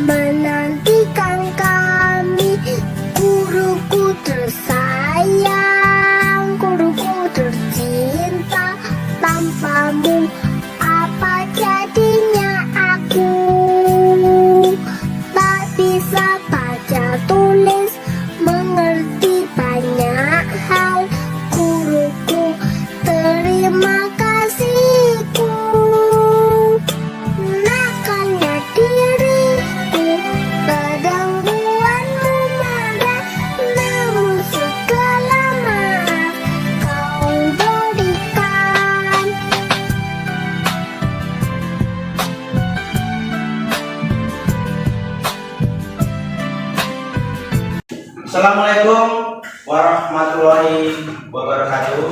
menantikan kami. Guruku tersayang, guruku tercinta, tanpamu apa jadinya aku? Tak bisa baca tulis, mengerti banyak hal. Guruku, terima kasihku. Nakalnya diriku, kadang buatmu marah, namun segala maaf kau berikan. Assalamualaikum warahmatullahi wabarakatuh.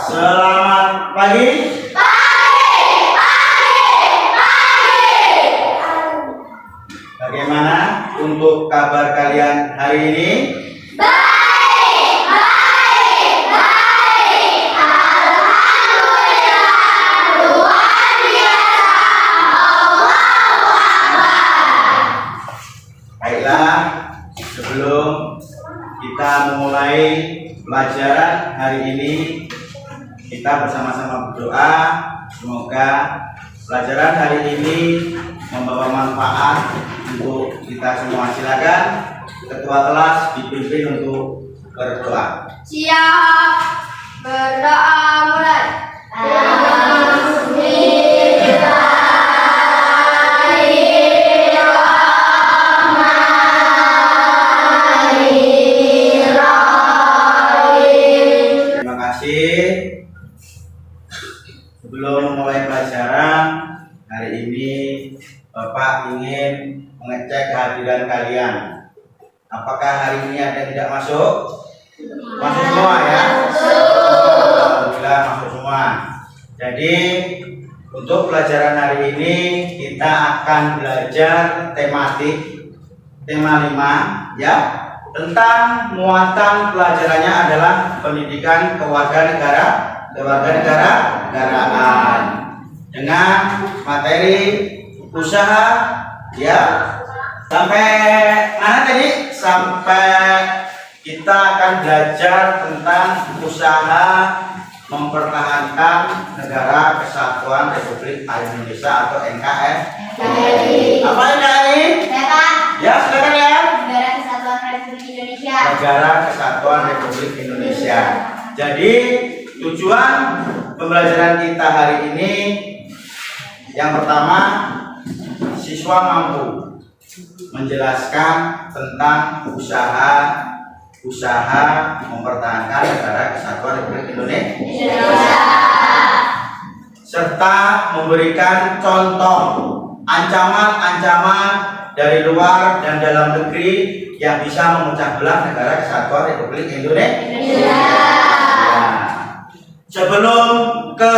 Selamat pagi. Bagaimana untuk kabar kalian hari ini? Baiklah, sebelum kita memulai pelajaran hari ini, kita bersama-sama berdoa semoga pelajaran hari ini membawa manfaat untuk kita semua. Silakan ketua kelas dipimpin untuk berdoa. Siap, berdoa mulai. Terima kasih. Sebelum memulai pelajaran hari ini, Bapak ingin mengecek kehadiran kalian. Apakah hari ini ada yang tidak masuk? Masuk semua ya? Alhamdulillah masuk semua. Jadi untuk pelajaran hari ini kita akan belajar tematik tema 5 ya, tentang muatan pelajarannya adalah pendidikan kewarganegaraan dengan materi usaha ya. Sampai mana tadi? Sampai kita akan belajar tentang usaha mempertahankan Negara Kesatuan Republik Indonesia atau NKRI. Apa NKRI? Ya, silakan ya. Negara Kesatuan Republik Indonesia. Negara Kesatuan Republik Indonesia. Jadi tujuan pembelajaran kita hari ini yang pertama, siswa mampu menjelaskan tentang usaha mempertahankan Negara Kesatuan Republik Indonesia serta memberikan contoh ancaman-ancaman dari luar dan dalam negeri yang bisa memecah belah Negara Kesatuan Republik Indonesia. Sebelum ke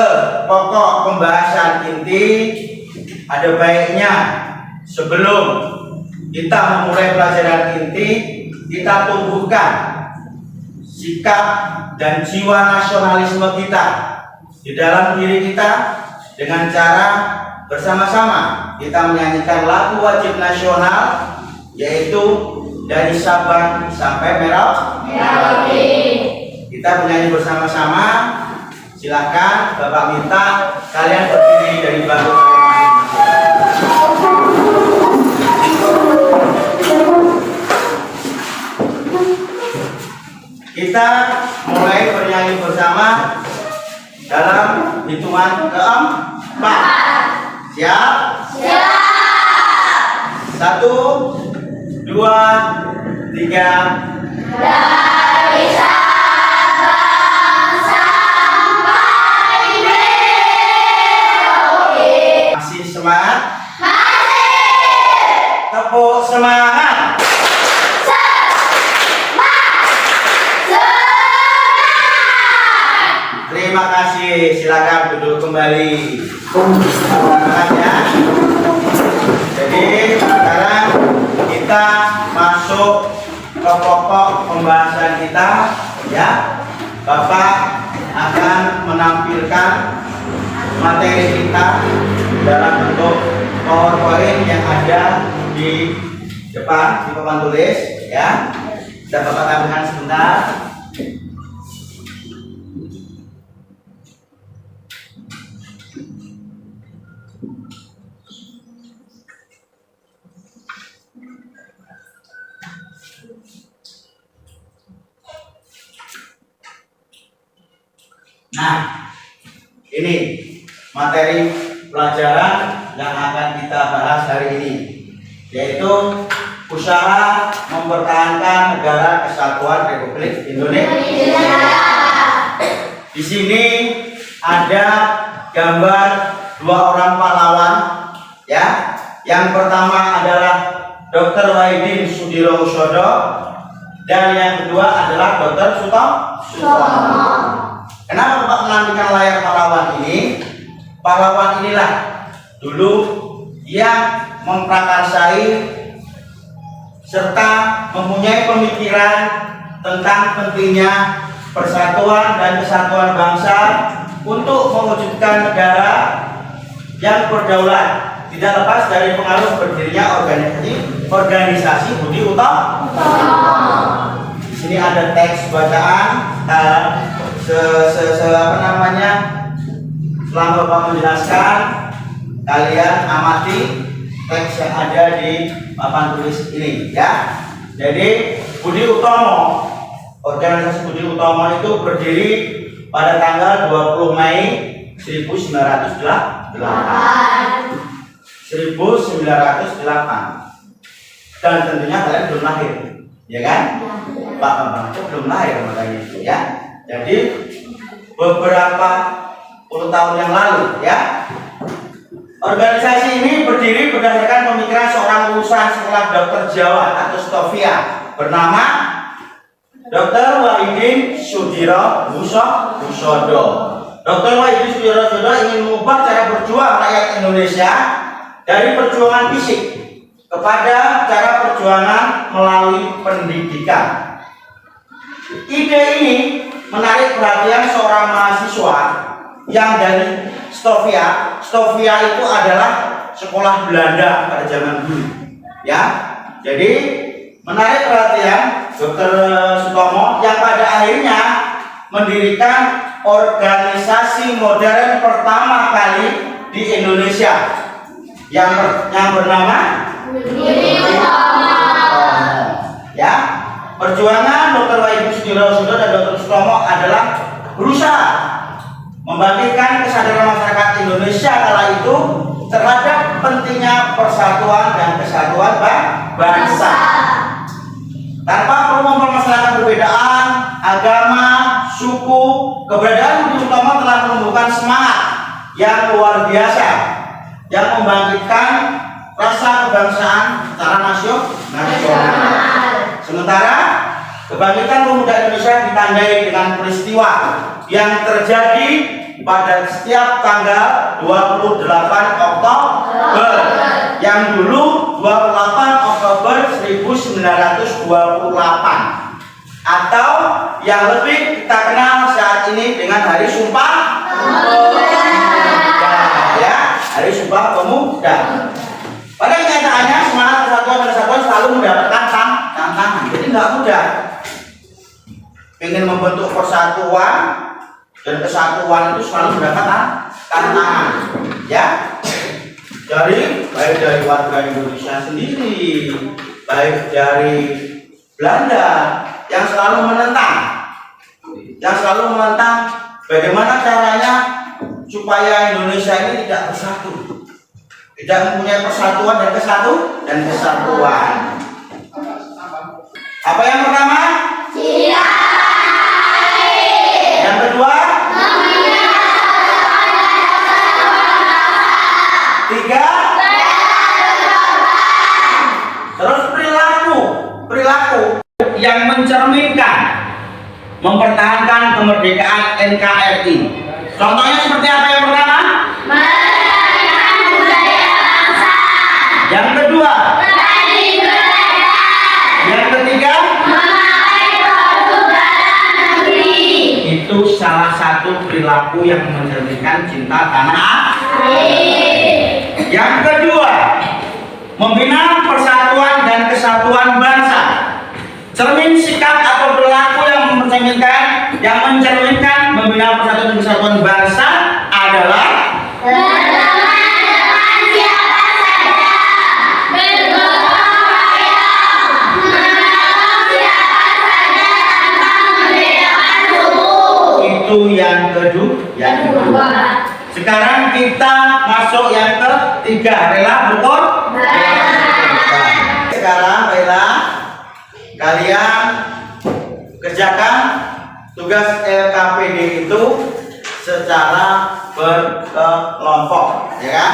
pokok pembahasan inti, ada baiknya sebelum kita memulai pelajaran inti, kita tumbuhkan sikap dan jiwa nasionalisme kita di dalam diri kita dengan cara bersama-sama kita menyanyikan lagu wajib nasional, yaitu dari Sabang sampai Merauke. Kita menyanyi bersama-sama. Silakan Bapak minta kalian berdiri dari bangku kalian masing-masing. Kita mulai bernyanyi bersama dalam hitungan keempat. Siap? Siap. 1, 2, 3. Dari Sabang sampai Merauke. Masih semangat? Masih. Tepuk semangat. Terima kasih. Silakan duduk kembali. Semangat ya. Jadi sekarang kita masuk ke atau pokok pembahasan kita, ya. Bapak akan menampilkan materi kita dalam bentuk PowerPoint yang ada di depan di papan tulis, ya. Kita Bapak tampilkan sebentar. Nah, ini materi pelajaran yang akan kita bahas hari ini, yaitu usaha mempertahankan negara kesatuan Republik Indonesia. Di sini ada gambar dua orang pahlawan, ya. Yang pertama adalah Dr. Wahidin Sudirohusodo dan yang kedua adalah Dr. Sutomo. Kenapa Bapak menampilkan layar pahlawan ini? Pahlawan inilah dulu yang memprakarsai serta mempunyai pemikiran tentang pentingnya persatuan dan kesatuan bangsa untuk mewujudkan negara yang berdaulat, tidak lepas dari pengaruh berdirinya organisasi Budi Utomo. Di sini ada teks bacaan. Selama Bapak menjelaskan, kalian amati teks yang ada di papan tulis ini, ya. Jadi Budi Utomo, organisasi Budi Utomo itu berdiri pada tanggal 20 Mei 1908. Dan tentunya kalian belum lahir, ya kan? Pak Bambang itu belum lahir makanya itu, ya. Jadi beberapa puluh tahun yang lalu, ya, organisasi ini berdiri berdasarkan pemikiran seorang lulusan sekolah dokter Jawa atau Stovia bernama Dr. Wahidin Sudirohusodo. Dr. Wahidin Sudirohusodo ingin mengubah cara berjuang rakyat Indonesia dari perjuangan fisik kepada cara perjuangan melalui pendidikan. Ide ini menarik perhatian seorang mahasiswa yang dari Stovia. Stovia itu adalah sekolah Belanda pada zaman dulu, ya. Jadi menarik perhatian Dr. Sutomo yang pada akhirnya mendirikan organisasi modern pertama kali di Indonesia yang bernama Budi Utomo, ya. Perjuangan Dr. Wahidin Sudirohusodo dan Dr. Sutomo adalah berusaha membangkitkan kesadaran masyarakat Indonesia kala itu terhadap pentingnya persatuan dan kesatuan bangsa. Tanpa perlu mempermasalahkan perbedaan agama, suku, keberadaan Budi Utomo telah menumbuhkan semangat yang luar biasa yang membangkitkan rasa kebangsaan secara nasional. Sementara kebangkitan pemuda Indonesia ditandai dengan peristiwa yang terjadi pada setiap tanggal 28 Oktober yang dulu 28 Oktober 1928 atau yang lebih kita kenal saat ini dengan Hari Sumpah Pemuda, ya, Hari Sumpah Pemuda. Pada kenyataannya semangat persatuan dan kesatuan selalu mendapatkan tantangan, jadi nggak mudah. Ingin membentuk persatuan dan kesatuan itu selalu mendapatkan tantangan, ya. Baik dari warga Indonesia sendiri, baik dari Belanda yang selalu menentang bagaimana caranya supaya Indonesia ini tidak bersatu, tidak mempunyai persatuan dan kesatuan. Apa yang pertama? Yang kedua? Tiga? Terus perilaku yang mencerminkan mempertahankan kemerdekaan NKRI. Contohnya seperti apa yang pertama? Melestarikan budaya bangsa. Yang kedua? Berbagi budaya. Yang ketiga? perilaku yang mencerminkan cinta tanah air. Yang kedua, membina persatuan dan kesatuan bangsa. Cermin sikap atau perilaku yang mencerminkan membina persatuan dan kesatuan bangsa adalah yang kedua. Sekarang kita masuk yang ketiga, rela betul? Sekarang rela kalian kerjakan tugas LKPD itu secara berkelompok, ya kan?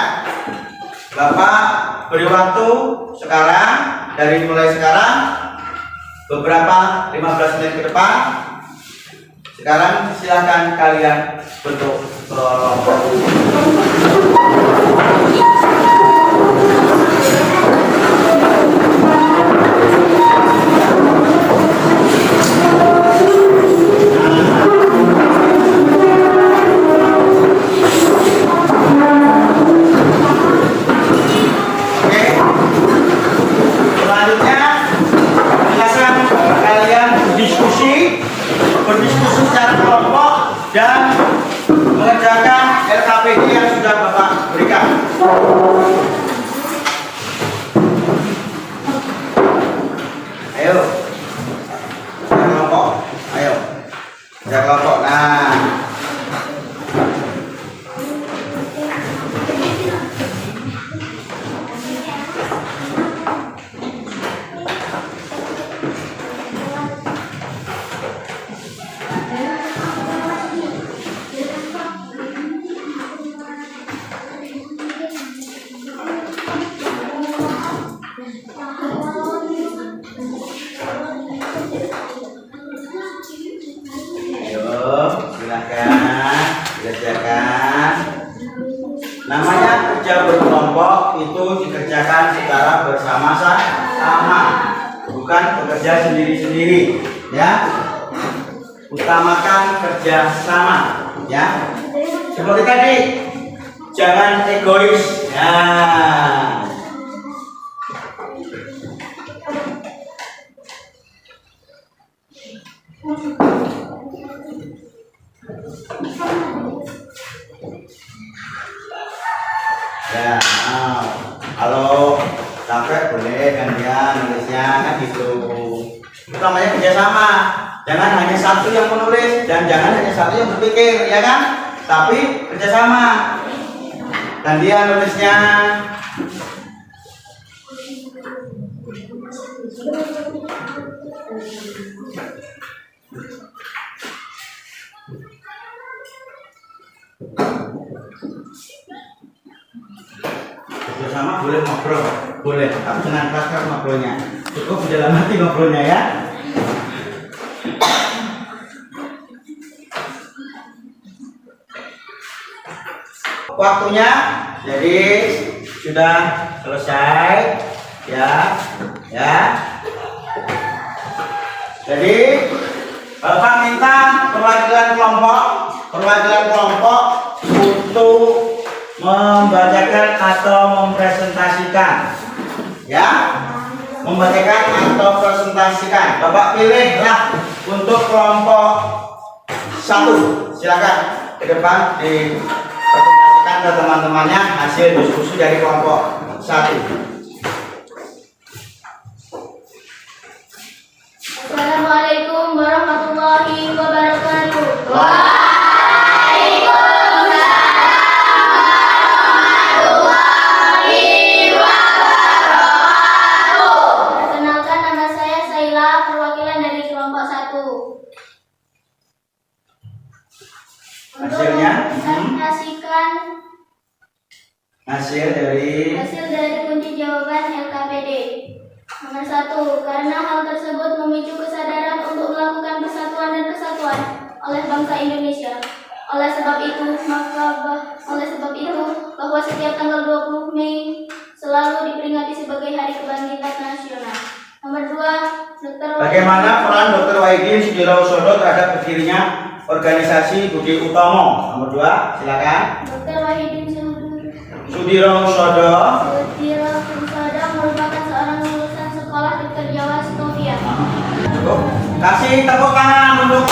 Bapak beri waktu sekarang, mulai sekarang beberapa 15 menit ke depan. Sekarang silakan kalian bentuk kelompok. Oke. Selanjutnya silakan kalian berdiskusi secara kelompok dan mengerjakan LKPD yang sudah Bapak berikan. Ayo, kerja kelompok. Ayo, kerja kelompok. Nah, namanya kerja berkelompok itu dikerjakan secara bersama-sama, bukan bekerja sendiri-sendiri, ya. Utamakan kerja sama, ya. Seperti tadi, jangan egois, ya. Ya, kalau capek boleh gantian nulisnya kan gitu. Itu namanya kerjasama. Jangan hanya satu yang menulis dan jangan hanya satu yang berpikir, ya kan? Tapi kerjasama. Gantian nulisnya. Bersama boleh ngobrol, boleh, tapi jangan keras ngobrolnya. Cukup di dalam hati ngobrolnya, ya. Waktunya jadi sudah selesai, ya. Jadi Bapak minta perwakilan kelompok untuk membacakan atau mempresentasikan, ya, Bapak pilihlah untuk kelompok 1. Silakan ke depan dipresentasikan ke teman-temannya hasil diskusi dari kelompok 1. Assalamualaikum warahmatullahi wabarakatuh. Perkenalkan, nama saya Saila, perwakilan dari kelompok 1. Untuk Hasilnya? mempresentasikan Hasil dari kunci jawaban LKPD. Nomor 1, karena hal tersebut memicu kesadaran untuk melakukan persatuan dan kesatuan oleh bangsa Indonesia. Oleh sebab itu, bahwa setiap tanggal 20 Mei selalu diperingati sebagai Hari Kebangkitan Nasional. Nomor 2, bagaimana peran Dr. Wahidin Sudirohusodo terhadap berdirinya organisasi Budi Utomo? Nomor 2, silakan. Dr. Wahidin Sudirohusodo. Sudirohusodo merupakan seorang lulusan sekolah Dr. Jawa Stovia. Cukup. Kasih tepuk tangan untuk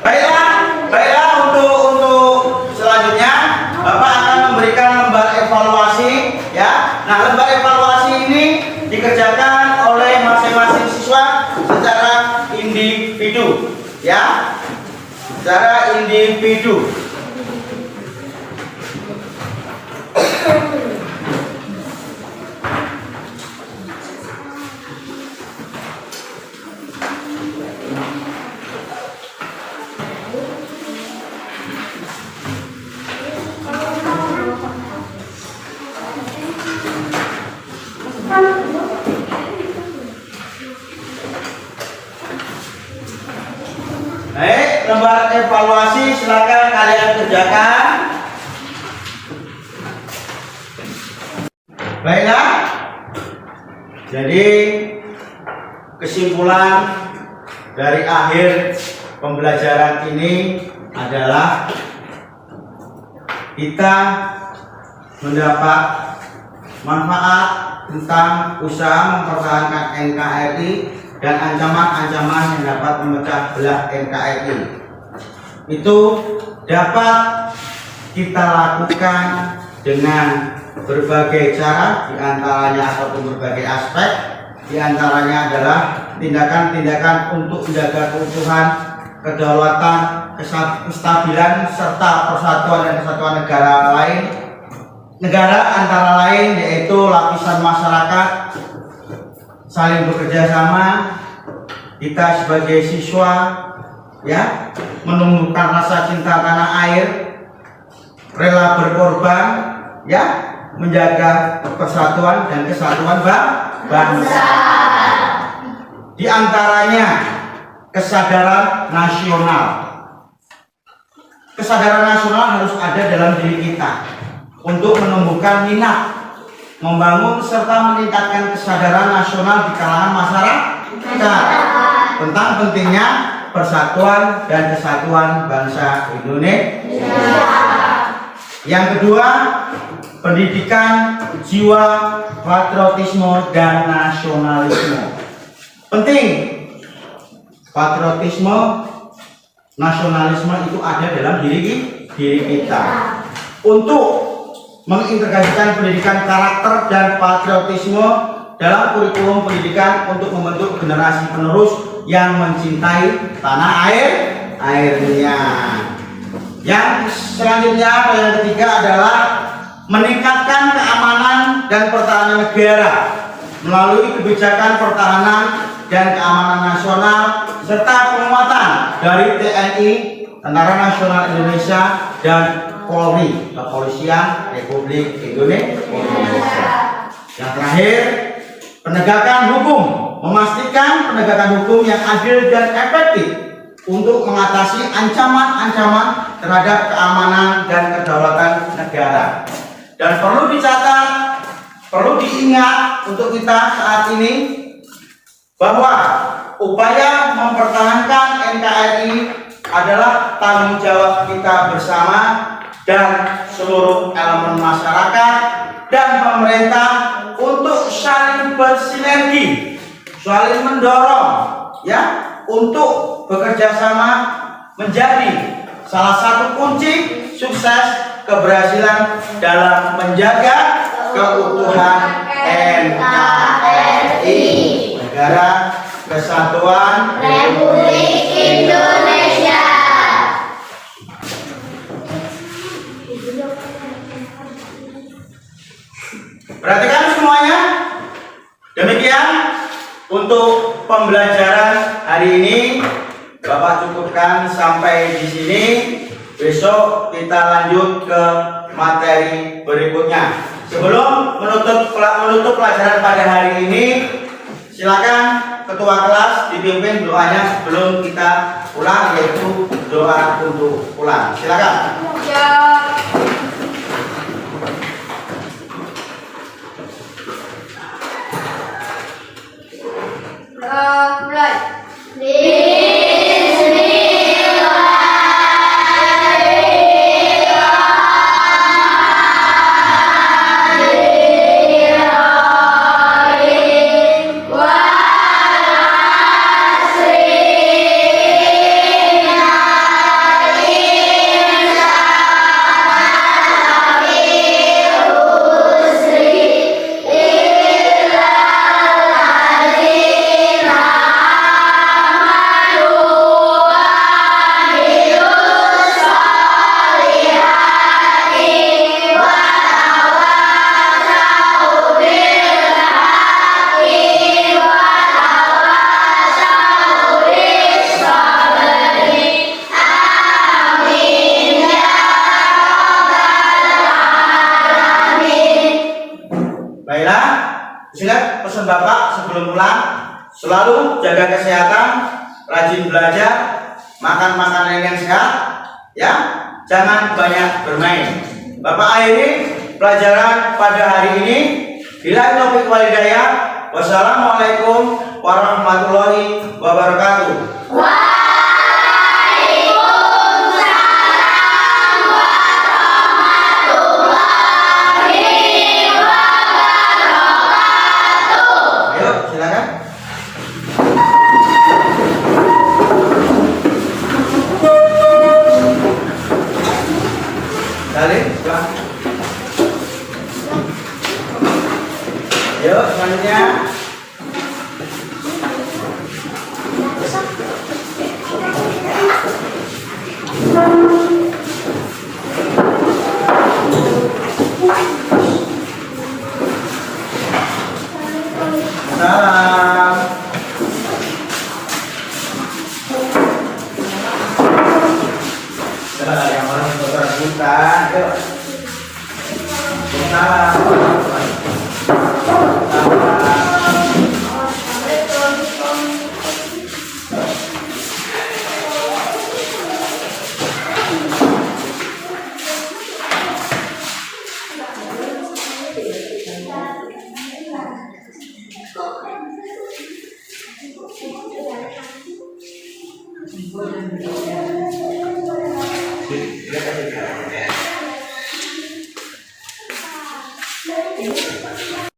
Baiklah untuk selanjutnya Bapak akan memberikan lembar evaluasi ya. Nah, lembar evaluasi ini dikerjakan oleh masing-masing siswa secara individu ya. Secara individu. Baik, lembar evaluasi silakan kalian kerjakan. Baiklah. Jadi kesimpulan dari akhir pembelajaran ini adalah kita mendapat manfaat tentang usaha mempertahankan NKRI dan ancaman-ancaman yang dapat memecah belah NKRI. Itu dapat kita lakukan dengan berbagai cara, diantaranya ataupun berbagai aspek, diantaranya adalah tindakan-tindakan untuk menjaga keutuhan, kedaulatan, kestabilan serta persatuan dan kesatuan negara antara lain, yaitu lapisan masyarakat saling bekerja sama. Kita sebagai siswa ya menumbuhkan rasa cinta tanah air, rela berkorban ya, menjaga persatuan dan kesatuan bangsa. Di antaranya kesadaran nasional. Kesadaran nasional harus ada dalam diri kita untuk menumbuhkan minat, membangun serta meningkatkan kesadaran nasional di kalangan masyarakat tentang pentingnya persatuan dan kesatuan bangsa Indonesia. Yang kedua, pendidikan jiwa patriotisme dan nasionalisme. Penting patriotisme, nasionalisme itu ada dalam diri kita. Untuk mengintegrasikan pendidikan karakter dan patriotisme dalam kurikulum pendidikan untuk membentuk generasi penerus yang mencintai tanah airnya. Yang selanjutnya, yang ketiga adalah meningkatkan keamanan dan pertahanan negara melalui kebijakan pertahanan dan keamanan nasional serta penguatan dari TNI, Tentara Nasional Indonesia, dan Polri, Kepolisian Republik Indonesia. Yang terakhir, penegakan hukum, memastikan penegakan hukum yang adil dan efektif untuk mengatasi ancaman-ancaman terhadap keamanan dan kedaulatan negara. Dan perlu dicatat, perlu diingat untuk kita saat ini bahwa upaya mempertahankan NKRI adalah tanggung jawab kita bersama dan seluruh elemen masyarakat dan pemerintah untuk saling bersinergi, saling mendorong ya, untuk bekerja sama menjadi salah satu kunci sukses keberhasilan dalam menjaga keutuhan NKRI, Negara Kesatuan Republik Indonesia. Perhatikan semuanya. Demikian untuk pembelajaran hari ini. Bapak cukupkan sampai di sini. Besok kita lanjut ke materi berikutnya. Sebelum menutup pelajaran pada hari ini, silakan ketua kelas dipimpin doanya sebelum kita pulang, yaitu doa untuk pulang. Silakan. Berdoa mulai. Baiklah, silakan pesan Bapak sebelum pulang selalu jaga kesehatan, rajin belajar, makan makanan yang sehat, ya. Jangan banyak bermain. Bapak akhiri pelajaran pada hari ini. Bila taufiq wal hidayah. Wassalamualaikum warahmatullahi wabarakatuh. Ayo, silakan. Dalih, pulang. Yuk, selanjutnya. Salam. Yang orang berbutan, yuk. Salam. Terima kasih.